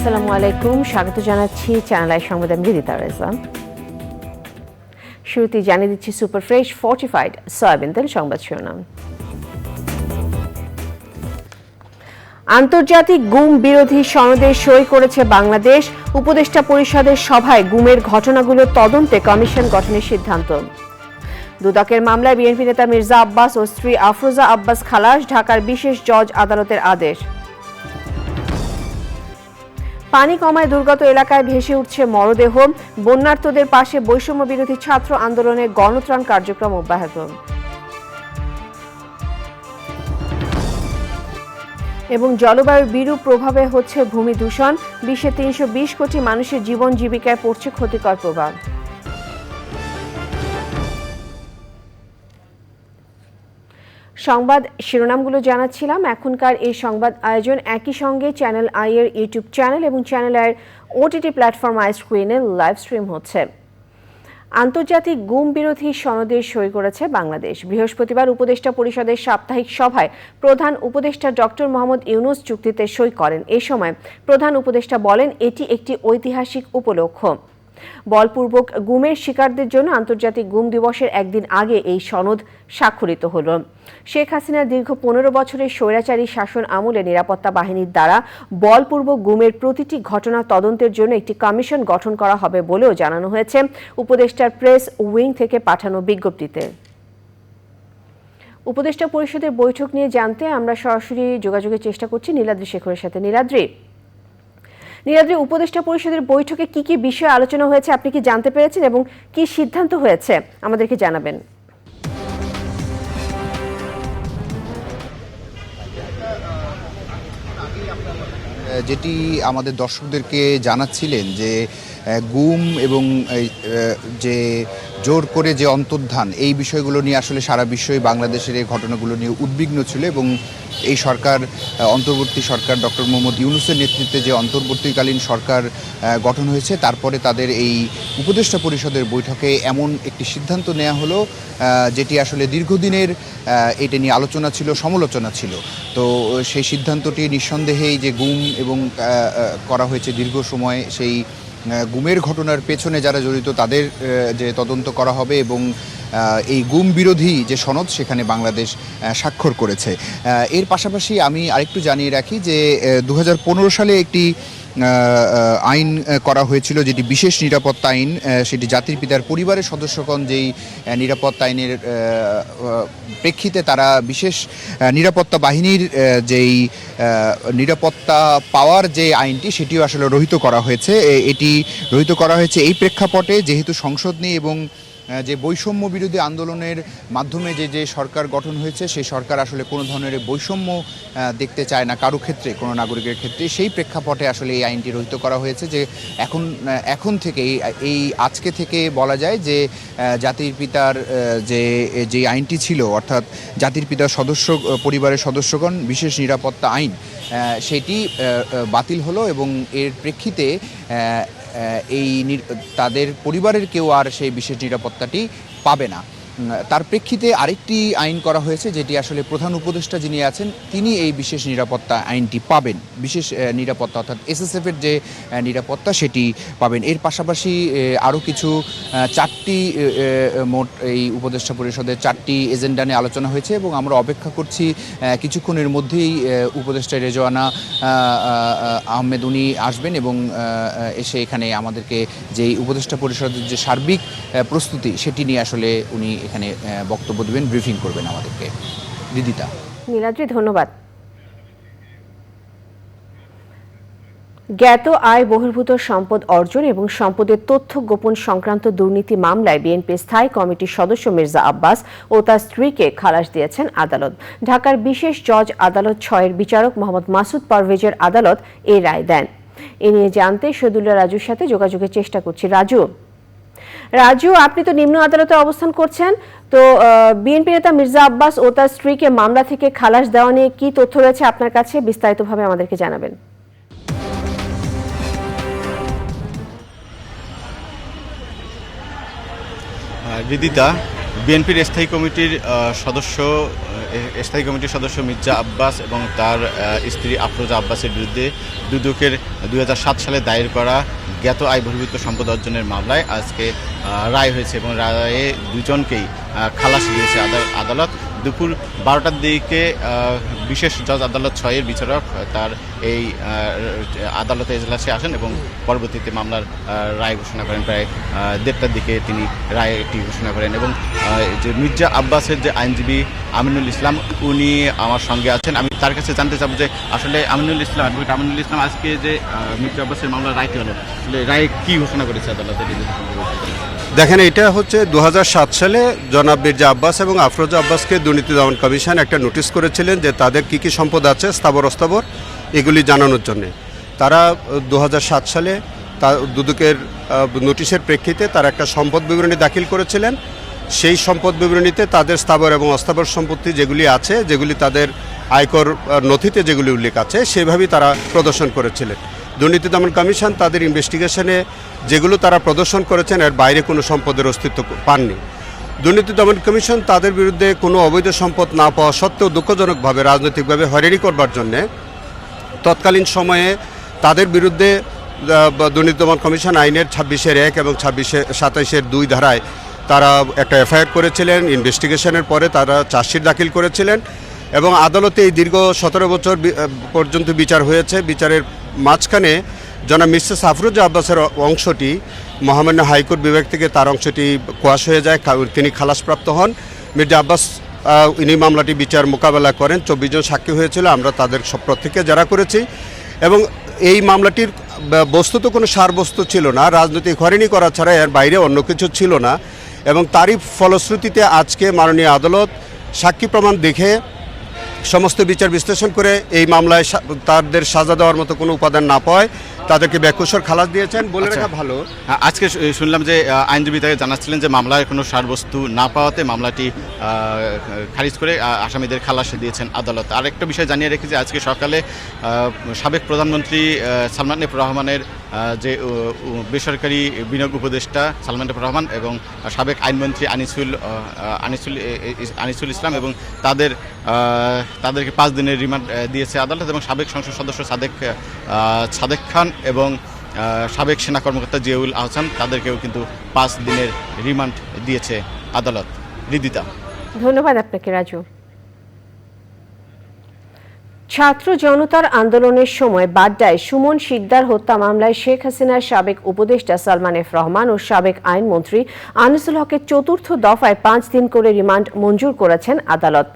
আসসালামু আলাইকুম, স্বাগত জানাচ্ছি চ্যানেল আই সংবাদে আমি রিদিতা রেজা। শুরুতেই জানিয়ে দিচ্ছি সুপার ফ্রেশ ফর্টিফাইড সয়াবিন তেল সংবাদ শিরোনাম। আন্তর্জাতিক গুম বিরোধী সনদে সই করেছে বাংলাদেশ। উপদেষ্টা পরিষদের সভায় গুমের ঘটনাগুলো তদন্তে কমিশন গঠনের সিদ্ধান্ত। দুদকের মামলায় বিএনপি নেতা মির্জা আব্বাস ও স্ত্রী আফরোজা আব্বাস খালাস, ঢাকার বিশেষ জজ আদালতের আদেশ। পানি কমায় দুর্গত এলাকায় ভেসে উঠছে মরদেহ, বন্যার্তদের পাশে বৈষম্য বিরোধী ছাত্র আন্দোলনের গণত্রাণ কার্যক্রম অব্যাহত। এবং জলবায়ুর বিরূপ প্রভাবে হচ্ছে ভূমি দূষণ, বিশ্বে ৩২০ কোটি মানুষের জীবন জীবিকায় পড়ছে ক্ষতিকর প্রভাব। সংবাদ শিরোনামগুলো জানাচ্ছিলাম। এখনকার এই সংবাদ আয়োজন একই সঙ্গে চ্যানেল আই এর ইউটিউব চ্যানেল এবং চ্যানেল আই এর ওটিটি প্ল্যাটফর্ম আই স্ক্রিনে লাইভ স্ট্রিম হচ্ছে। আন্তর্জাতিক গুম বিরোধী সনদে সই করেছে বাংলাদেশ। বৃহস্পতিবার উপদেষ্টা পরিষদের সাপ্তাহিক সভায় প্রধান উপদেষ্টা ডক্টর মোহাম্মদ ইউনূস চুক্তিতে সই করেন। এ সময় প্রধান উপদেষ্টা বলেন, এটি একটি ঐতিহাসিক উপলক্ষ। বলপূর্বক গুমের শিকারদের জন্য আন্তর্জাতিক গুম দিবসের একদিন আগে এই সনদ স্বাক্ষরিত হল। শেখ হাসিনার দীর্ঘ ১৫ বছরের স্বৈরাচারী শাসন আমলে নিরাপত্তা বাহিনীর দ্বারা বলপূর্বক গুমের প্রতিটি ঘটনা তদন্তের জন্য একটি কমিশন গঠন করা হবে বলেও জানানো হয়েছে উপদেষ্টার প্রেস উইং থেকে পাঠানো বিজ্ঞপ্তিতে। উপদেষ্টা পরিষদের বৈঠক নিয়ে জানতে আমরা সরাসরি যোগাযোগের চেষ্টা করছি নীলাদ্রি শেখরের সাথে। নীলাদ্রি, উপদেষ্টা পরিষদের বৈঠকে কি কি বিষয় আলোচনা হয়েছে আপনি কি জানতে পেরেছেন এবং কি সিদ্ধান্ত হয়েছে আমাদেরকে জানাবেন। যেটি আমাদের দর্শকদেরকে জানাচ্ছিলেন যে গুম এবং যে জোর করে যে অন্তর্ধান, এই বিষয়গুলো নিয়ে আসলে সারা বিশ্বই বাংলাদেশের এই ঘটনাগুলো নিয়ে উদ্বিগ্ন ছিল এবং এই সরকার, অন্তর্বর্তী সরকার ডক্টর মোহাম্মদ ইউনূসের নেতৃত্বে যে অন্তর্বর্তীকালীন সরকার গঠন হয়েছে, তারপরে তাদের এই উপদেষ্টা পরিষদের বৈঠকে এমন একটি সিদ্ধান্ত নেওয়া হলো যেটি আসলে দীর্ঘদিনের এটা নিয়ে আলোচনা ছিল, সমালোচনা ছিল। তো সেই সিদ্ধান্তটি নিঃসন্দেহেই যে গুম এবং করা হয়েছে দীর্ঘ সময়, সেই গুমের ঘটনার পেছনে যারা জড়িত তাদের যে তদন্ত করা হবে এবং এই গুম বিরোধী যে সনদ সেখানে বাংলাদেশ স্বাক্ষর করেছে। এর পাশাপাশি আমি আরেকটু জানিয়ে রাখি যে 2015 সালে একটি আইন করা হয়েছিল যেটি বিশেষ নিরাপত্তা আইন। সেটি জাতির পিতার পরিবারের সদস্যগণ যেই নিরাপত্তা আইনের প্রেক্ষিতে তারা বিশেষ নিরাপত্তা বাহিনীর যেই নিরাপত্তা পাওয়ার যে আইনটি সেটিও আসলে রহিত করা হয়েছে। এটি রহিত করা হয়েছে এই প্রেক্ষাপটে যেহেতু সংসদ নেই এবং যে বৈষম্য বিরোধী আন্দোলনের মাধ্যমে যে সরকার গঠন হয়েছে, সেই সরকার আসলে কোনো ধরনের বৈষম্য দেখতে চায় না কারো ক্ষেত্রে, কোনো নাগরিকের ক্ষেত্রে। সেই প্রেক্ষাপটে আসলে এই আইনটি রহিত করা হয়েছে যে এখন থেকে এই আজকে থেকে বলা যায় যে জাতির পিতার যে আইনটি ছিল, অর্থাৎ জাতির পিতার পরিবারের সদস্যগণ বিশেষ নিরাপত্তা আইন, সেটি বাতিল হলো এবং এর প্রেক্ষিতে তাদের পরিবারের কেউ আর সেই বিশেষ নিরাপত্তাটি পাবে না। তার প্রেক্ষিতে আরেকটি আইন করা হয়েছে যেটি আসলে প্রধান উপদেষ্টা যিনি আছেন তিনি এই বিশেষ নিরাপত্তা আইনটি পাবেন। বিশেষ নিরাপত্তা অর্থাৎ এসএসএফ এর যে নিরাপত্তা সেটি পাবেন। এর পাশাপাশি আরও কিছু 4টি মোট এই উপদেষ্টা পরিষদের 4টি এজেন্ডা নিয়ে আলোচনা হয়েছে এবং আমরা অপেক্ষা করছি কিছুক্ষণের মধ্যেই উপদেষ্টা রেজওয়ানা আহমেদ উনি আসবেন এবং এসে এখানে আমাদেরকে যেই উপদেষ্টা পরিষদের যে সার্বিক প্রস্তুতি সেটি নিয়ে আসলে উনি এখানে বক্তব্য দেবেন, ব্রিফিং করবেন আমাদেরকে। রিদিতা। নীলাদ্রি, ধন্যবাদ। জ্ঞাত আয় বহির্ভূত সম্পদ অর্জন এবং সম্পদের তথ্য গোপন সংক্রান্ত দুর্নীতি মামলায় বিএনপি স্থায়ী কমিটির সদস্য মির্জা আব্বাস ও তার স্ত্রীকে খালাস দিয়েছেন আদালত। ঢাকার বিশেষ জজ আদালত 6-এর বিচারক মোহাম্মদ মাসুদ পারভেজের আদালত এই রায় দেন। এ নিয়ে জানতে শহীদুল্লাহ রাজুর সাথে যোগাযোগের চেষ্টা করছি। রাজু, আপনি তো নিম্ন আদালতে অবস্থান করছেন, তো বিএনপি নেতা মির্জা আব্বাস ও তার স্ত্রীকে মামলা থেকে খালাস দেওয়া নিয়ে কি তথ্য রয়েছে আপনার কাছে, বিস্তারিতভাবে আমাদেরকে জানাবেন। রিদিতা, বিএনপির স্থায়ী কমিটির সদস্য স্থায়ী কমিটির সদস্য মির্জা আব্বাস এবং তার স্ত্রী আফরোজা আব্বাসের বিরুদ্ধে দুদকের 2007 সালে দায়ের করা জ্ঞাত আয় বহির্ভূত সম্পদ অর্জনের মামলায় আজকে রায় হয়েছে এবং রায়ে দুজনকেই খালাস দিয়েছে আদালত। দুপুর 12টার দিকে বিশেষ জজ আদালত 6-এর বিচারক তার এই আদালতে এজলাসে আসেন এবং পরবর্তীতে মামলার রায় ঘোষণা করেন। প্রায় 1:30টার দিকে তিনি রায়টি ঘোষণা করেন এবং যে মির্জা আব্বাসের যে আইনজীবী আমিনুল ইসলাম উনি আমার সঙ্গে আছেন। আমি তার কাছে জানতে চাবো যে আসলে আমিনুল ইসলাম আজকে যে মির্জা আব্বাসের মামলার রায়টি হলো, আসলে রায় কি ঘোষণা করেছে আদালতে? দেখেন, এটা হচ্ছে 2007 সালে জনাব মির্জা আব্বাস এবং আফরোজা আব্বাসকে দুর্নীতি দমন কমিশন একটা নোটিশ করেছিলেন যে তাদের কি কি সম্পদ আছে স্থাবর অস্থাবর এগুলি জানানোর জন্য। তারা 2007 সালে দুদকের নোটিশের প্রেক্ষিতে তারা একটা সম্পদ বিবরণী দাখিল করেছিলেন। সেই সম্পদ বিবরণীতে তাদের স্থাবর এবং অস্থাবর সম্পত্তি যেগুলি আছে, যেগুলি তাদের আয়কর নথিতে যেগুলি উল্লেখ আছে, সেভাবেই তারা প্রদর্শন করেছিলেন। দুর্নীতি দমন কমিশন তাদের ইনভেস্টিগেশনে যেগুলো তারা প্রদর্শন করেছেন এর বাইরে কোনো সম্পদের অস্তিত্ব পাননি। দুর্নীতি দমন কমিশন তাদের বিরুদ্ধে কোনো অবৈধ সম্পদ না পাওয়া সত্ত্বেও দুঃখজনকভাবে রাজনৈতিকভাবে হয়রানি করবার জন্যে তৎকালীন সময়ে তাদের বিরুদ্ধে দুর্নীতি দমন কমিশন আইনের 26-1 এবং 27-2 ধারায় তারা একটা এফআইআর করেছিলেন। ইনভেস্টিগেশনের পরে তারা চার্জশিট দাখিল করেছিলেন এবং আদালতে এই দীর্ঘ 17 বছর পর্যন্ত বিচার হয়েছে। বিচারের মাঝখানে জনাব মিসেস আফরোজা আব্বাসের অংশটি মহামান্য হাইকোর্ট বিভাগ থেকে তার অংশটি কোয়াশ হয়ে যায়, তিনি খালাসপ্রাপ্ত হন। মির্জা আব্বাস ইনি মামলাটি বিচার মোকাবেলা করেন। 24 জন সাক্ষী হয়েছিল, আমরা তাদের সব প্রত্যেককে জেরা করেছি এবং এই মামলাটির বস্তুত কোনো সারবস্তু ছিল না, রাজনৈতিক হয়রানি করা ছাড়া এর বাইরে অন্য কিছু ছিল না এবং তারই ফলশ্রুতিতে আজকে মাননীয় আদালত সাক্ষী প্রমাণ দেখে সমস্ত বিচার বিশ্লেষণ করে এই মামলায় তাদের সাজা দেওয়ার মতো কোনো উপাদান না পাওয়ায় তাদেরকে বেকসুর খালাস দিয়েছেন। বলে রাখা ভালো, আজকে শুনলাম যে আইনজীবী তাকে জানাচ্ছিলেন যে মামলায় কোনো সারবস্তু না পাওয়াতে মামলাটি খারিজ করে আসামিদের খালাস দিয়েছেন আদালত। আরেকটা বিষয় জানিয়ে রেখেছি, আজকে সকালে সাবেক প্রধানমন্ত্রী সালমান এফ রহমানের যে বেসরকারি বিনিয়োগ উপদেষ্টা সালমান এফ রহমান এবং সাবেক আইনমন্ত্রী আনিসুল ইসলাম এবং তাদেরকে 5 দিনের রিমান্ড দিয়েছে আদালত এবং সাবেক সংসদ সদস্য সাদেক খান এবং সাবেক সেনা কর্মকর্তা জিয়াউল আহসান তাদেরকেও কিন্তু 5 দিনের রিমান্ড দিয়েছে আদালত। রিদিতা, ধন্যবাদ আপনাকে রাজু। ছাত্র জনতার আন্দোলনের সময় বাড্ডায় সুমন শিকদার হত্যা মামলায় শেখ হাসিনার সাবেক উপদেষ্টা সালমান এফ রহমান ও সাবেক আইনমন্ত্রী আনিসুল হকের 4র্থ দফায় 5 দিন করে রিমান্ড মঞ্জুর করেছেন আদালত।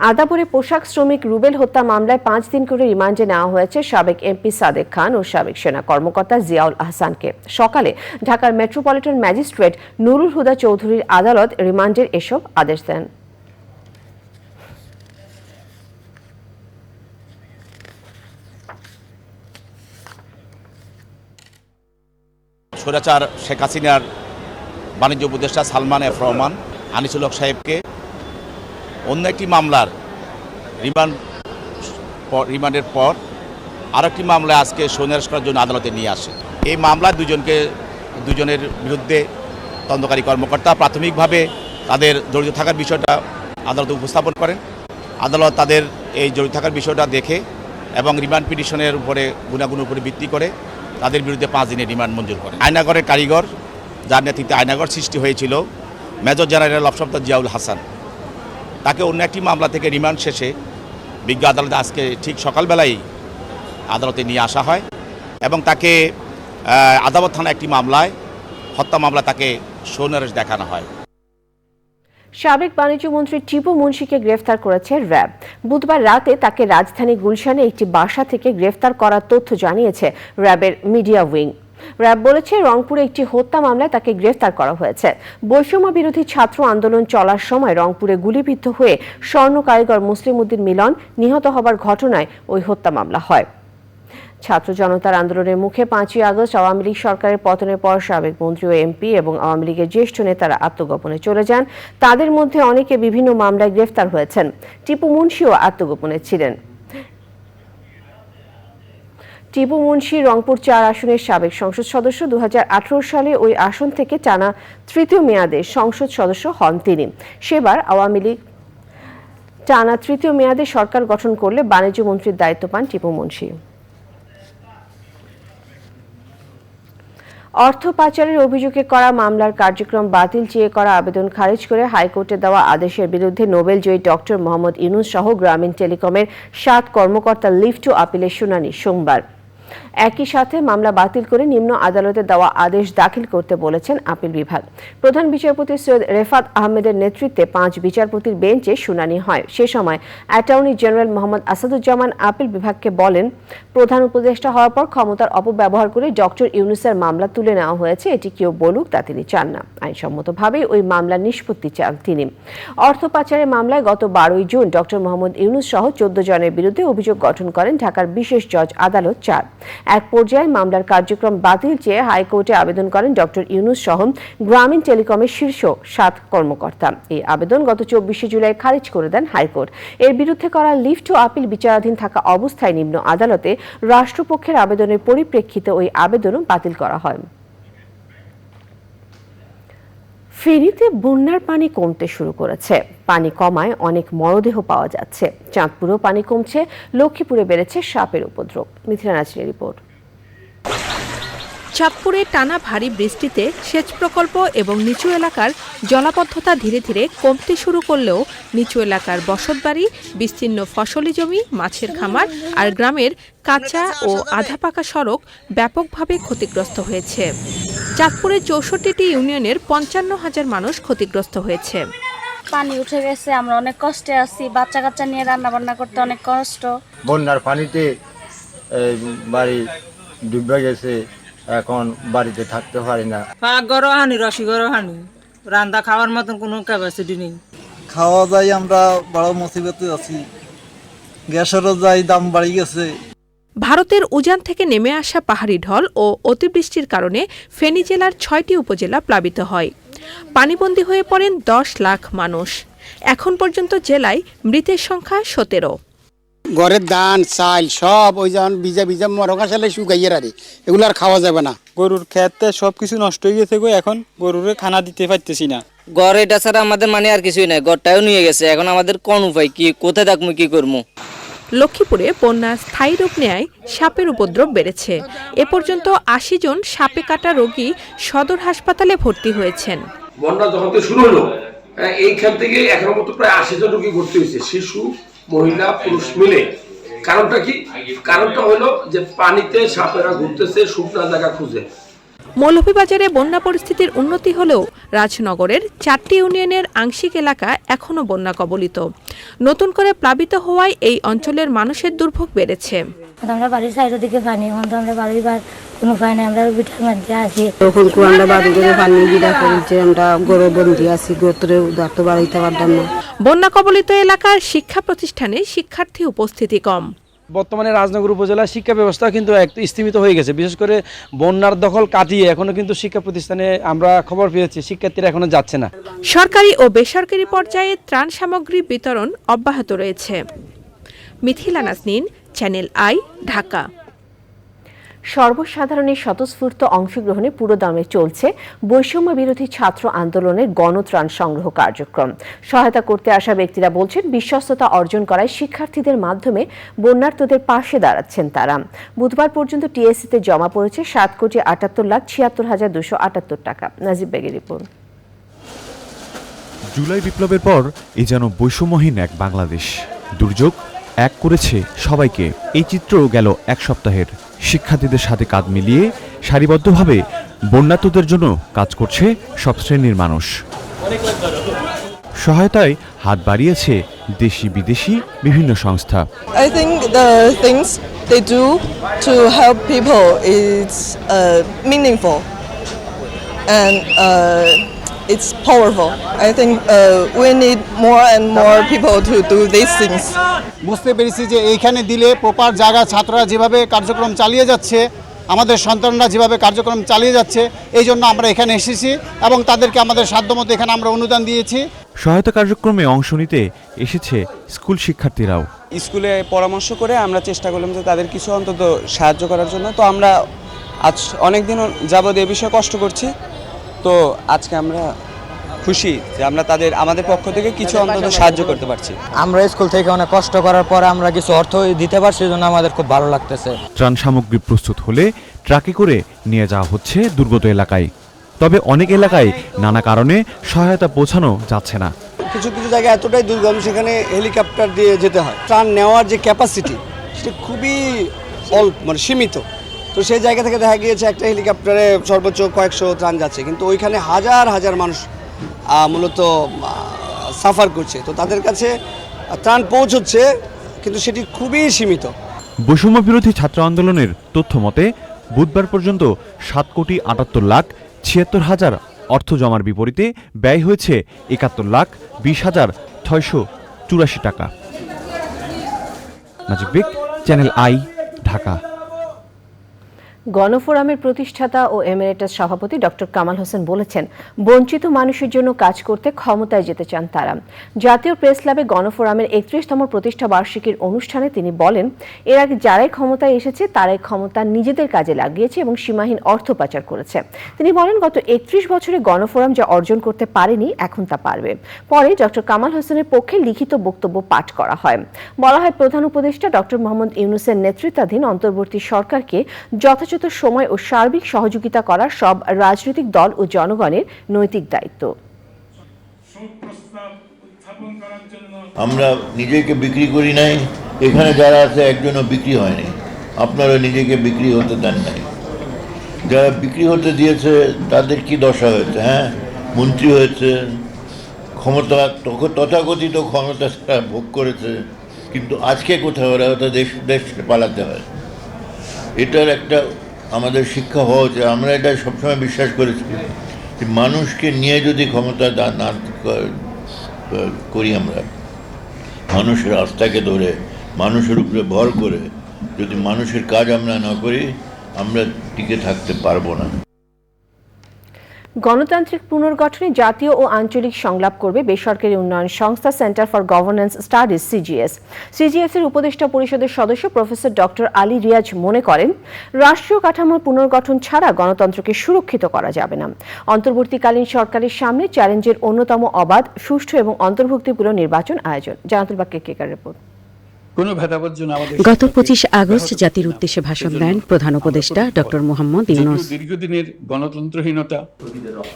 আদাবরে পোশাক শ্রমিক রুবেল হত্যা মামলায় 5 দিন করে রিমান্ডে নেওয়া হয়েছে সাবেক এমপি সাদেক খান ও সাবেক সেনা কর্মকর্তা জিয়াউল আহসানকে। সকালে ঢাকার মেট্রোপলিটন ম্যাজিস্ট্রেট নুরুল হুদা চৌধুরীর আদালত রিমান্ডের এসব আদেশ দেন। স্বৈরাচার শেখ হাসিনার বাণিজ্য উপদেষ্টা সালমান এফ রহমান আনিসুল হক সাহেবকে অন্য একটি মামলার রিমান্ডের পর আরেকটি মামলায় আজকে সন্ন্যাস করার জন্য আদালতে নিয়ে আসে। এই মামলায় দুজনের বিরুদ্ধে তদন্তকারী কর্মকর্তা প্রাথমিকভাবে তাদের জড়িত থাকার বিষয়টা আদালতে উপস্থাপন করেন। আদালত তাদের এই জড়িত থাকার বিষয়টা দেখে এবং রিমান্ড পিটিশনের উপরে গুণাগুণের উপরে ভিত্তি করে তাদের বিরুদ্ধে 5 দিনের রিমান্ড মঞ্জুর করে। আয়নাগরের কারিগর, যার নেতৃত্বে আয়নাগর সৃষ্টি হয়েছিল, মেজর জেনারেল অফসার জিয়াউল হাসান, তাকে অন্য একটি মামলা থেকে রিমান্ড শেষে বিজ্ঞ আদালতে আজকে ঠিক সকালবেলায় আদালতে নিয়ে আসা হয় এবং তাকে আদালত থানা একটি মামলায়, হত্যা মামলা, তাকে সৌনারেশ দেখানো হয়। সাবেক বাণিজ্য মন্ত্রী টিপু মুন্সিকে গ্রেফতার করেছে র্যাব। বুধবার রাতে তাকে রাজধানী গুলশানে একটি বাসা থেকে গ্রেফতার করার তথ্য জানিয়েছে র্যাবের মিডিয়া উইং। র্যাব বলেছে রংপুরে একটি হত্যা মামলায় তাকে গ্রেফতার করা হয়েছে। বৈষম্য বিরোধী ছাত্র আন্দোলন চলার সময় রংপুরে গুলিবিদ্ধ হয়ে স্বর্ণ কারিগর মুসলিম উদ্দিন মিলন নিহত হবার ঘটনায় ওই হত্যা মামলা হয়। ছাত্র জনতার আন্দোলনের মুখে 5ই আগস্ট আওয়ামী লীগ সরকারের পতনের পর সাবেক মন্ত্রী ও এমপি এবং আওয়ামী লীগের জ্যেষ্ঠ নেতারা আত্মগোপনে চলে যান। তাদের মধ্যে অনেকে বিভিন্ন মামলায় গ্রেফতার হয়েছেন। টিপু মুন্সিও আত্মগোপনে ছিলেন। টিপু মুন্সি রংপুর 4 আসনের সাবেক সংসদ সদস্য। 2018 সালে ওই আসন থেকে টানা 3য় মেয়াদে সংসদ সদস্য হন তিনি। সেবার আওয়ামী লীগ টানা তৃতীয় মেয়াদে সরকার গঠন করলে বাণিজ্য মন্ত্রীর দায়িত্ব পান টিপু মুন্সি। অর্থ পাচারের অভিযোগে করা মামলার কার্যক্রম বাতিল চেয়ে করা আবেদন খারিজ করে হাইকোর্টে দেওয়া আদেশের বিরুদ্ধে নোবেলজয়ী ডক্টর মোহাম্মদ ইউনূস সহ গ্রামীণ টেলিকমের 7 কর্মকর্তার লিভ টু আপিলের শুনানি সোমবার। একই সাথে মামলা বাতিল করে নিম্ন আদালতে দেওয়া আদেশ দাখিল করতে বলেছেন আপিল বিভাগ। প্রধান বিচারপতি সৈয়দ রেফাত আহমেদের নেতৃত্বে 5 বিচারপতির বেঞ্চে শুনানি হয়। সে সময় attorney general Mohammad Asaduzzaman appeal বিভাগকে বলেন, প্রধান উপদেষ্টা হওয়ার পর ক্ষমতার অপব্যবহার করে ডক্টর ইউনূসের মামলা তুলে নেওয়া হয়েছে, এটি কেউ বলুক তা তিনি চান না। আইনসম্মতভাবেই ওই মামলার নিষ্পত্তি চান তিনি। অর্থ পাচারের মামলায় গত 12 জুন ডক্টর মোহাম্মদ ইউনূস সহ 14 জনের বিরুদ্ধে অভিযোগ গঠন করেন ঢাকার বিশেষ জজ আদালত 4। এক পর্যায়ে মামলার কার্যক্রম বাতিল চেয়ে হাইকোর্টে আবেদন করেন ডক্টর ইউনূস সহ গ্রামীণ টেলিকমের শীর্ষ 7 কর্মকর্তা। এই আবেদন গত 24 জুলাই খারিজ করে দেন হাইকোর্ট। এর বিরুদ্ধে করা লিভ টু আপিল বিচারাধীন থাকা অবস্থায় নিম্ন আদালতে রাষ্ট্রপক্ষের আবেদনের পরিপ্রেক্ষিতে ওই আবেদনও বাতিল করা হয়। ফেনীতে বন্যার পানি কমতে শুরু করেছে। পানি কমায় অনেক মরদেহ পাওয়া যাচ্ছে। চাঁদপুরেও পানি কমছে, লক্ষ্মীপুরে বেড়েছে সাপের উপদ্রব। মিথিলা নাজরীর রিপোর্ট। চাঁদপুরে টানা ভারী বৃষ্টিতে সেচ প্রকল্প এবং নিচু এলাকার জলাবদ্ধতা ধীরে ধীরে কমতে শুরু করলেও নিচু এলাকার বসতবাড়ি, বিস্তীর্ণ ফসলি জমি, মাছের খামার আর গ্রামের কাঁচা ও আধা পাকা সড়ক ব্যাপকভাবে ক্ষতিগ্রস্ত হয়েছে। চাঁদপুরে 64টি ইউনিয়নের 55,000 মানুষ ক্ষতিগ্রস্ত হয়েছে। পানি উঠে গেছে, আমরা অনেক কষ্টে আছি, বাচ্চা কাচ্চা নিয়ে রান্না বান্না করতে অনেক কষ্ট। বন্যার পানিতে বাড়ি ডুবে গেছে, এখন বাড়িতে থাকতে পারি না। পাকঘরও হানি, রসিঘরও হানি, রান্না খাওয়ার মতন কোনো ক্যাপাসিটি নেই। খাওয়া যাই, আমরা বড় মুসিবতে আছি, গ্যাসেরও যাই দাম বাড়ি গেছে। ভারতের উজান থেকে নেমে আসা পাহাড়ি ঢল ও অতিবৃষ্টির কারণে ফেনী জেলার 6টি উপজেলা প্লাবিত হয়। পানিবন্দী হয়ে পড়েন 10 লাখ মানুষ। এখন পর্যন্ত জেলায় মৃতের সংখ্যা 17। ঘরের ধান চাল সব ওই যেমন ভিজা ভিজা মরকা চালে শুকাইয়ে রাখে, এগুলো আর খাওয়া যাবে না। গরুর খেতে সবকিছু নষ্ট হয়ে গেছে, এখন গরুরে খানা দিতে পারতেছি না। ঘর এটা ছাড়া আমাদের আর কিছুই নাই, ঘরটাও নিয়ে গেছে। এখন আমাদের কোন উপায়, কি কোথায় থাকবো, কি করবো? লক্ষ্মীপুরে বন্যা স্থায়ী রূপ নেয় সাপের উপদ্রব বেড়েছে। এ পর্যন্ত 80 জন সাপে কাটা রোগী সদর হাসপাতালে ভর্তি হয়েছেন। বন্যা যখন শুরু হলো, এইখান থেকে এখনো মতো প্রায় 80 জন রোগী ভর্তি হয়েছে, শিশু, মহিলা, পুরুষ মিলে। কারণটা কি? কারণটা হলো যে পানিতে সাপেরা ঘুরতেছে, শুকনা জায়গা খুঁজে। মৌলভীবাজারে বন্যা পরিস্থিতির উন্নতি হলেও রাজনগরের 4টি ইউনিয়নের আংশিক এলাকা এখনও বন্যা কবলিত। নতুন করে প্লাবিত হওয়ায় এই অঞ্চলের মানুষের দুর্ভোগ বেড়েছে। আমরা বাড়ির সাইডের দিকে পানি, এখন তো আমরা বাড়ির কোনো পানি নাই, আমরা বিটার মধ্যে আছি। তখন আমরা বাড়ি করে পানি বিড়া করেছি, আমরা গরু বন্দি আছি, গোত্রে উদার তো বাড়িতে পারতাম না। বন্যা কবলিত এলাকার শিক্ষা প্রতিষ্ঠানে শিক্ষার্থী উপস্থিতি কম। বর্তমানে রাজনগর উপজেলার শিক্ষা ব্যবস্থা কিন্তু একটু স্থিমিত হয়ে গেছে। বিশেষ করে বন্যার দখল কাটিয়ে এখনো কিন্তু শিক্ষা প্রতিষ্ঠানে আমরা খবর পেয়েছি শিক্ষার্থীরা এখনো যাচ্ছে না। সরকারি ও বেসরকারি পর্যায়ে ত্রাণ সামগ্রী বিতরণ অব্যাহত রয়েছে। Mithila Naznin, channel I, Dhaka. সর্বসাধারণের স্বতঃস্ফূর্ত অংশগ্রহণে পুরোদমে চলছে বৈষম্য বিরোধী ছাত্র আন্দোলনের গণত্রাণ সংগ্রহ কার্যক্রম। সহায়তা করতে আসা ব্যক্তিরা বলছেন, বিশ্বস্ততা অর্জন করায় শিক্ষার্থীদের মাধ্যমে বন্যার্তদের পাশে দাঁড়াচ্ছেন তারা। বুধবার পর্যন্ত টিএসসিতে জমা পড়েছে 7,78,76,278 টাকা। নাজিব বেগের রিপোর্ট। জুলাই বিপ্লবের পর এ যেন বৈষম্যহীন এক বাংলাদেশ। দুর্যোগ এক করেছে সবাইকে। এই চিত্র গেল এক সপ্তাহের। শিক্ষার্থীদের সাথে কাঁধ মিলিয়ে সারিবদ্ধভাবে বন্যার্তদের জন্য কাজ করছে সব শ্রেণীর মানুষ। সহায়তায় হাত বাড়িয়েছে দেশি বিদেশি বিভিন্ন সংস্থা। I think the things they do to help people is meaningful and it's powerful. I think we need more and more people to do these things. বুঝতে পেরেছি যে এইখানে দিলে প্রপার জায়গা ছাত্ররা যেভাবে কার্যক্রম চালিয়ে যাচ্ছে, আমাদের সন্তানরা যেভাবে কার্যক্রম চালিয়ে যাচ্ছে, এই জন্য আমরা এখানে এসেছি এবং তাদেরকে আমাদের সাধ্যমতো এখানে আমরা অনুদান দিয়েছি। সহায়তা কার্যক্রমে অংশ নিতে এসেছে স্কুল শিক্ষার্থীরাও। স্কুলে পরামর্শ করে আমরা চেষ্টা করলাম যে তাদের কিছু অন্তত সাহায্য করার জন্য। তো আমরা আজ অনেক দিন যাবত এ বিষয়ে কষ্ট করছি, তো আজকে আমরা খুশি যে আমরা আমাদের পক্ষ থেকে কিছু অন্তত সাহায্য করতে পারছি। আমরা স্কুল থেকে অনেক কষ্ট করার পর আমরা কিছু অর্থ দিতে পারছি, এই জন্য আমাদের খুব ভালো লাগতেছে। ত্রাণ সামগ্রী প্রস্তুত হলে ট্রাকে করে নিয়ে যাওয়া হচ্ছে দুর্গত এলাকায়। তবে অনেক এলাকায় নানা কারণে সহায়তা পৌঁছানো যাচ্ছে না। কিছু কিছু জায়গায় এতটাই দুর্গম, সেখানে হেলিকপ্টার দিয়ে যেতে হয়। ত্রাণ নেওয়ার যে ক্যাপাসিটি সেটা খুবই সীমিত। তো সেই জায়গা থেকে দেখা গিয়েছে একটা হেলিকপ্টারে সর্বোচ্চ কয়েকশো ত্রাণ যাচ্ছে, কিন্তু ওইখানে হাজার হাজার মানুষ মূলত সাফার করছে। তো তাদের কাছে ত্রাণ পৌঁছচ্ছে, কিন্তু সেটি খুবই সীমিত। বৈষম্য বিরোধী ছাত্র আন্দোলনের তথ্য মতে বুধবার পর্যন্ত 7,78,76,000 অর্থ জমার বিপরীতে ব্যয় হয়েছে 71,20,684 টাকা। নাজিব বিক, চ্যানেল আই, ঢাকা। গণফোরামের প্রতিষ্ঠাতা ও এমিরেটাস সভাপতি ডক্টর কামাল হোসেন বলেছেন, বঞ্চিত মানুষের জন্য কাজ করতে ক্ষমতায় যেতে চান তারা। জাতীয় প্রেস ক্লাবে গণফোরামের 31তম প্রতিষ্ঠা বার্ষিকীর অনুষ্ঠানে তিনি বলেন, এর আগে যারাই ক্ষমতায় এসেছে তারাই ক্ষমতা নিজেদের কাজে লাগিয়েছে এবং সীমাহীন অর্থ পাচার করেছে। তিনি বলেন, গত 31 বছরে গণফোরাম যা অর্জন করতে পারেনি এখন তা পারবে। পরে ডক্টর কামাল হোসেনের পক্ষে লিখিত বক্তব্য পাঠ করা হয়। বলা হয়, প্রধান উপদেষ্টা ডক্টর মোহাম্মদ ইউনূসের নেতৃত্বাধীন অন্তর্বর্তী সরকারকে যথাযথ সময় ও সার্বিক সহযোগিতা করা সব রাজনৈতিক দল ও জনগণের নৈতিক দায়িত্ব। আমরা নিজেকে বিক্রি করি নাই, এখানে যারা আছে একজনও বিক্রি হয়নি। আপনারা নিজেকে বিক্রি হতে দেন নাই। যারা বিক্রি হতে দিয়েছে তাদের কি দশা হয়েছে? হ্যাঁ, মন্ত্রী হয়েছে, ক্ষমতা তথাকথিত ক্ষমতা ভোগ করেছে, কিন্তু আজকে কোথাও ওরা দেশ পালাতে হয়। এটার একটা আমাদের শিক্ষা হওয়া উচিত। আমরা এটা সবসময় বিশ্বাস করেছি যে মানুষকে নিয়ে যদি ক্ষমতা না করি, আমরা মানুষের আস্থাকে ধরে মানুষের উপরে ভর করে যদি মানুষের কাজ আমরা না করি, আমরা টিকে থাকতে পারবো না। গণতান্ত্রিক পুনর্গঠনে জাতীয় ও আঞ্চলিক সংলাপ করবে বেসরকারি উন্নয়ন সংস্থা centre for governance studies CGS. CGS এর উপদেষ্টা পরিষদের সদস্য প্রফেসর ডক্টর আলী রিয়াজ মনে করেন, রাষ্ট্রীয় কাঠামোর পুনর্গঠন ছাড়া গণতন্ত্রকে সুরক্ষিত করা যাবে না। অন্তর্বর্তীকালীন সরকারের সামনে চ্যালেঞ্জের অন্যতম অবাধ, সুষ্ঠু এবং অন্তর্ভুক্তিমূলক নির্বাচন আয়োজন। জানাতুল বাক্যে কেকার রিপোর্ট। গত 25 আগস্ট জাতির উদ্দেশ্যে ভাষণ দেন প্রধান উপদেষ্টা ডক্টর মোহাম্মদ ইউনূস। দীর্ঘদিনের গণতন্ত্রহীনতা।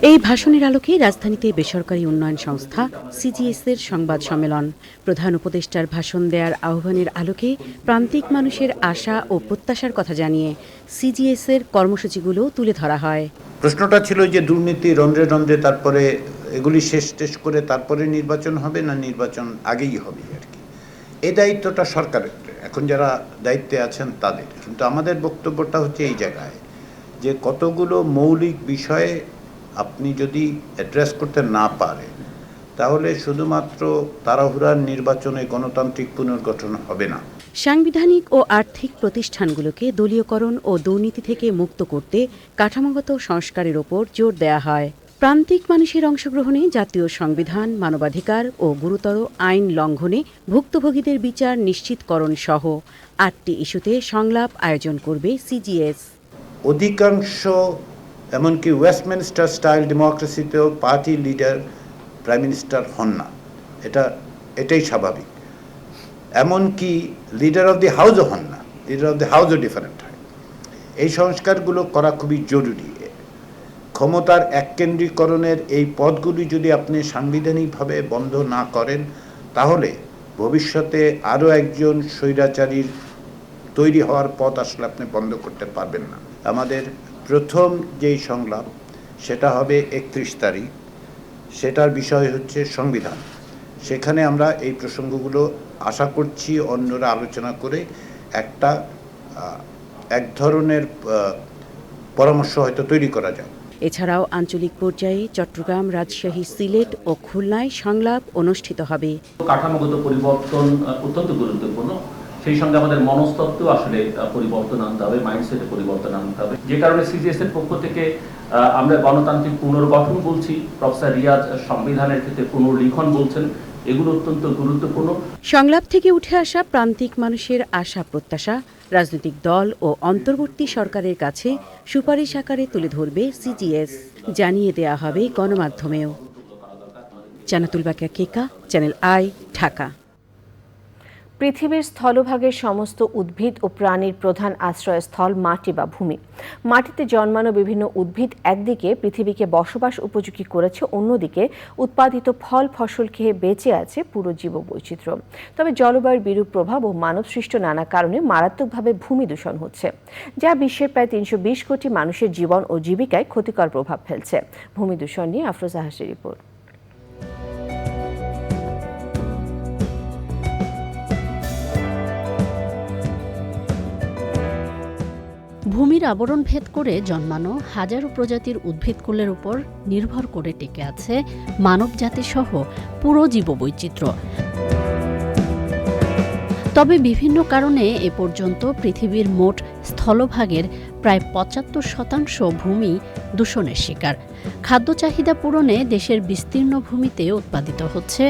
এই ভাষণের আলোকে রাজধানীতে বেসরকারি উন্নয়ন সংস্থা সিজিএস এর সংবাদ সম্মেলন। প্রধান উপদেষ্টার ভাষণ দেওয়ার আহ্বানের আলোকে প্রান্তিক মানুষের আশা ও প্রত্যাশার কথা জানিয়ে সিজিএস এর কর্মসূচিগুলো তুলে ধরা হয়। প্রশ্নটা ছিল যে দুর্নীতি রন্ধ্রে রন্ধ্রে, তারপরে এগুলি শেষ করে তারপরে নির্বাচন হবে না নির্বাচন আগেই হবে আর কি। এই দায়িত্বটা সরকারের, এখন যারা দায়িত্বে আছেন তাদের। কিন্তু আমাদের বক্তব্যটা হচ্ছে এই জায়গায় যে কতগুলো মৌলিক বিষয়ে আপনি যদি অ্যাড্রেস করতে না পারেন, তাহলে শুধুমাত্র তাড়াহুড়ার নির্বাচনে গণতান্ত্রিক পুনর্গঠন হবে না। সাংবিধানিক ও আর্থিক প্রতিষ্ঠানগুলোকে দলীয়করণ ও দুর্নীতি থেকে মুক্ত করতে কাঠামোগত সংস্কারের ওপর জোর দেয়া হয়। প্রান্তিক মানুষের অংশগ্রহণে জাতীয় সংবিধান, মানবাধিকার ও গুরুতর আইন লঙ্ঘনে ভুক্তভোগীদের বিচার নিশ্চিতকরণ সহ 8টি ইস্যুতে সংলাপ আয়োজন করবে সিজিএস। অধিকাংশ, এমনকি ওয়েস্টমিনস্টার স্টাইল ডেমোক্রেসিতেও পার্টি লিডার প্রাইম মিনিস্টার হন না, এটাই স্বাভাবিক। এমনকি লিডার অফ দি হাউসও হন না, লিডার অফ দি হাউসও ডিফারেন্ট হয়। এই সংস্কারগুলো করা খুবই জরুরি। ক্ষমতার এককেন্দ্রীকরণের এই পথগুলি যদি আপনি সাংবিধানিকভাবে বন্ধ না করেন, তাহলে ভবিষ্যতে আরও একজন স্বৈরাচারীর তৈরি হওয়ার পথ আসলে আপনি বন্ধ করতে পারবেন না। আমাদের প্রথম যেই সংলাপ সেটা হবে 31 তারিখ, সেটার বিষয় হচ্ছে সংবিধান। সেখানে আমরা এই প্রসঙ্গগুলো আশা করছি অন্যরা আলোচনা করে এক ধরনের পরামর্শ হয়তো তৈরি করা যায়। এছাড়াও আঞ্চলিক পর্যায়ে চট্টগ্রাম, রাজশাহী, সিলেট ও খুলনায় সংলাপ অনুষ্ঠিত হবে। কাঠামোগত পরিবর্তন অত্যন্ত গুরুত্বপূর্ণ, সেই সঙ্গে আমাদের মনস্তত্ত্ব আসলে পরিবর্তন আনতে হবে, মাইন্ডসেটে পরিবর্তন আনতে হবে। যে কারণে সিজিএস এর পক্ষ থেকে আমরা গণতান্ত্রিক পুনর্গঠন বলছি, প্রফেসর রিয়াজ সংবিধানের ক্ষেত্রে পুনর্লিখন বলছেন, এগুলো অত্যন্ত গুরুত্বপূর্ণ। সংলাপ থেকে উঠে আসা প্রান্তিক মানুষের আশা প্রত্যাশা রাজনৈতিক দল ও অন্তর্বর্তী সরকারের কাছে সুপারিশ আকারে তুলে ধরবে সিজিএস। জানিয়ে দেয়া হবে গণমাধ্যমেও। জান্নাতুল বাকিয়া কেকা, চ্যানেল আই, ঢাকা। পৃথিবীর স্থলভাগের সমস্ত উদ্ভিদ ও প্রাণীর প্রধান আশ্রয়স্থল মাটি বা ভূমি। মাটিতে জন্মানো বিভিন্ন উদ্ভিদ একদিকে পৃথিবীকে বসবাস উপযোগী করেছে, অন্যদিকে উৎপাদিত ফল ফসল খেয়ে বেঁচে আছে পুরো জীববৈচিত্র্য। তবে জলবায়ুর বিরূপ প্রভাব ও মানবসৃষ্ট নানা কারণে মারাত্মকভাবে ভূমি দূষণ হচ্ছে, যা বিশ্বের প্রায় ৩২০ কোটি মানুষের জীবন ও জীবিকায় ক্ষতিকর প্রভাব ফেলছে। ভূমি দূষণ নিয়ে আফরোজা হাসির রিপোর্ট। ভূমির আবরণ ভেদ করে জন্মানো হাজারো প্রজাতির উদ্ভিদকুলের উপর নির্ভর করে টিকে আছে মানবজাতি সহ পুরো জীববৈচিত্র্য। তবে বিভিন্ন কারণে এ পর্যন্ত পৃথিবীর মোট স্থলভাগের প্রায় ৭৫% ভূমি দূষণের শিকার। খাদ্য চাহিদা পূরণে দেশের বিস্তীর্ণ ভূমিতে উৎপাদিত হচ্ছে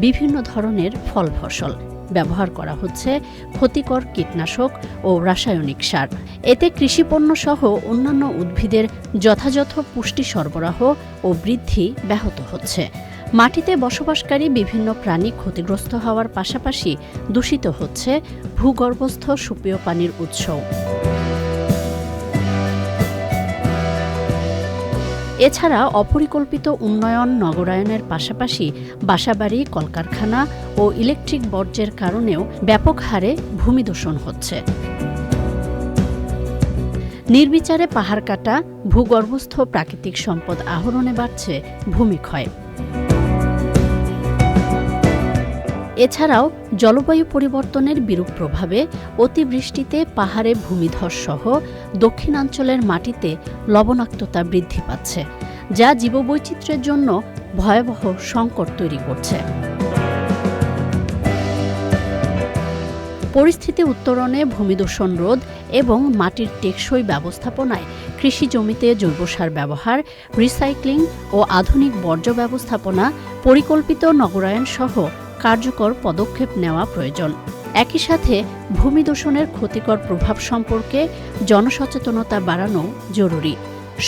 বিভিন্ন ধরনের ফল ফসল। ব্যবহার করা হচ্ছে ক্ষতিকর কীটনাশক ও রাসায়নিক সার। এতে কৃষিপণ্য সহ অন্যান্য উদ্ভিদের যথাযথ পুষ্টি সরবরাহ ও বৃদ্ধি ব্যাহত হচ্ছে। মাটিতে বসবাসকারী বিভিন্ন প্রাণী ক্ষতিগ্রস্ত হওয়ার পাশাপাশি দূষিত হচ্ছে ভূগর্ভস্থ সুপেয় পানির উৎসও। এছাড়া অপরিকল্পিত উন্নয়ন, নগরায়নের পাশাপাশি বাসাবাড়ি, কলকারখানা ও ইলেকট্রিক বর্জ্যের কারণেও ব্যাপক হারে ভূমি দূষণ হচ্ছে। নির্বিচারে পাহাড় কাটা, ভূগর্ভস্থ প্রাকৃতিক সম্পদ আহরণে বাড়ছে ভূমিক্ষয়। এছাড়াও জলবায়ু পরিবর্তনের বিরূপ প্রভাবে অতিবৃষ্টিতে পাহাড়ে ভূমিধস সহ দক্ষিণাঞ্চলের মাটিতে লবণাক্ততা বৃদ্ধি পাচ্ছে, যা জীববৈচিত্র্যের জন্য ভয়াবহ সংকট তৈরি করছে। পরিস্থিতি উত্তরণে ভূমিদূষণ রোধ এবং মাটির টেকসই ব্যবস্থাপনায় কৃষি জমিতে জৈব সার ব্যবহার, রিসাইক্লিং ও আধুনিক বর্জ্য ব্যবস্থাপনা, পরিকল্পিত নগরায়ন সহ কার্যকর পদক্ষেপ নেওয়া প্রয়োজন। একই সাথে ভূমি দূষণের ক্ষতিকর প্রভাব সম্পর্কে জনসচেতনতা বাড়ানো জরুরি।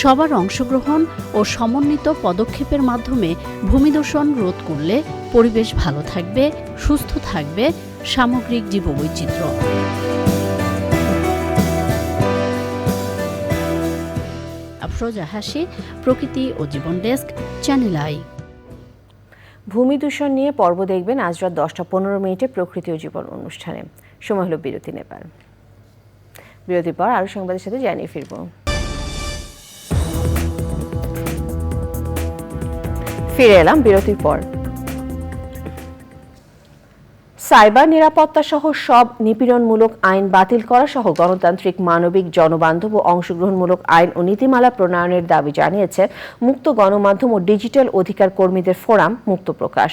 সবার অংশগ্রহণ ও সমন্বিত পদক্ষেপের মাধ্যমে ভূমি দূষণ রোধ করলে পরিবেশ ভালো থাকবে, সুস্থ থাকবে সামগ্রিক জীববৈচিত্র্য। আফরোজা হাসি, প্রকৃতি ও জীবন ডেস্ক, চ্যানেল আই। ভূমি দূষণ নিয়ে পর্ব দেখবেন আজ রাত 10:15 প্রকৃতি ও জীবন অনুষ্ঠানে। সময় হলো বিরতি নেবার। বিরতির পর আরো সংবাদের সাথে জানিয়ে ফিরব। ফিরে এলাম বিরতির পর। সাইবার নিরাপত্তা সহ সব নিপীড়নমূলক আইন বাতিল করা সহ গণতান্ত্রিক, মানবিক, জনবান্ধব ও অংশগ্রহণমূলক আইন ও নীতিমালা প্রণয়নের দাবি জানিয়েছে মুক্ত গণমাধ্যম ও ডিজিটাল অধিকার কর্মীদের ফোরাম মুক্ত প্রকাশ।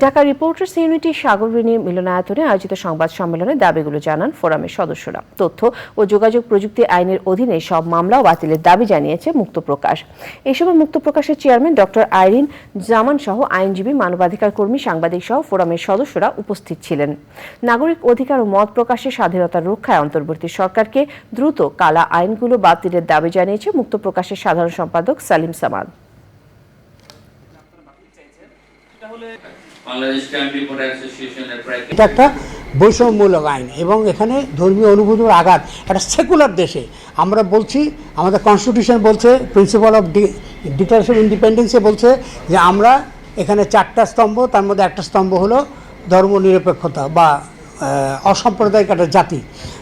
ঢাকা রিপোর্টার্স ইউনিটি সাগররিনী মিলনায়তনে আয়োজিত সংবাদ সম্মেলনে দাবিগুলো জানান ফোরামের সদস্যরা। তথ্য ও যোগাযোগ প্রযুক্তি আইনের অধীনে সব মামলা বাতিলের দাবি জানিয়েছে মুক্ত প্রকাশ। এই সময় মুক্ত প্রকাশের চেয়ারম্যান ডক্টর আইরিন জামান সহ আইনজীবী, মানবাধিকার কর্মী, সাংবাদিক সহ ফোরামের সদস্যরা উপস্থিত ছিলেন। নাগরিক অধিকার ও মত প্রকাশের স্বাধীনতার রক্ষায় অন্তর্বর্তী সরকারকে দ্রুত কালা আইনগুলো বাতিলের দাবি জানিয়েছে মুক্ত প্রকাশের সাধারণ সম্পাদক সালিম সামাদ। এটা একটা বৈষম্যমূলক আইন এবং এখানে ধর্মীয় অনুভূতির আঘাত। একটা সেকুলার দেশে আমরা বলছি, আমাদের কনস্টিটিউশন বলছে, প্রিন্সিপাল অফ ডিক্লারেশন অফ ইন্ডিপেন্ডেন্সে বলছে যে আমরা এখানে 4টা স্তম্ভ, তার মধ্যে একটা স্তম্ভ হলো ধর্মনিরপেক্ষতা বা অসাম্প্রদায়িক একটা জাতি।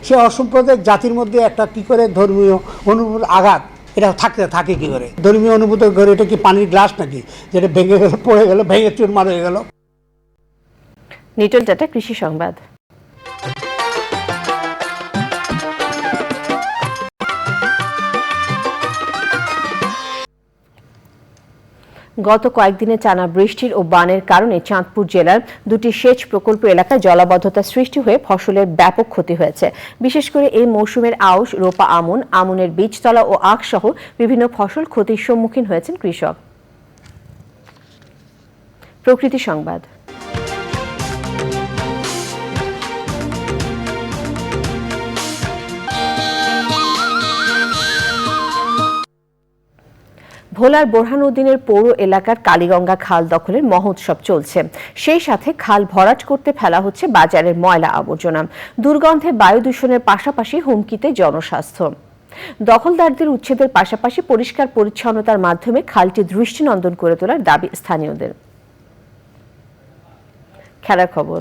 সেই অসাম্প্রদায়িক জাতির মধ্যে একটা কী করে ধর্মীয় অনুভূতির আঘাত এটা থাকে কী করে? ধর্মীয় অনুভূতির ঘরে এটা কি পানির গ্লাস নাকি যেটা ভেঙে গেল, পড়ে গেল, ভেঙে চুরমার হয়ে গেল? নিটন টাটা, কৃষি সংবাদ। গত কয়েকদিনে টানা বৃষ্টির ও বানের কারণে চাঁদপুর জেলার দুটি সেচ প্রকল্প এলাকায় জলাবদ্ধতা সৃষ্টি হয়ে ফসলের ব্যাপক ক্ষতি হয়েছে। বিশেষ করে এই মৌসুমের আউশ, রোপা আমন, আমনের বীজতলা ও আখ সহ বিভিন্ন ফসল ক্ষতির সম্মুখীন হয়েছেন কৃষক। প্রকৃতি সংবাদ। ভোলার বোরহানউদ্দিনের পৌর এলাকার কালীগঙ্গা খাল দখলের মহোৎসব চলছে। সেই সাথে খাল ভরাট করতে ফেলা হচ্ছে বাজারের ময়লা আবর্জনা। দুর্গন্ধে বায়ু দূষণের পাশাপাশি হুমকিতে জনস্বাস্থ্য। দখলদারদের উচ্ছেদের পাশাপাশি পরিষ্কার পরিচ্ছন্নতার মাধ্যমে খালটি দৃষ্টিনন্দন করে তোলার দাবি স্থানীয়দের। খেলার খবর।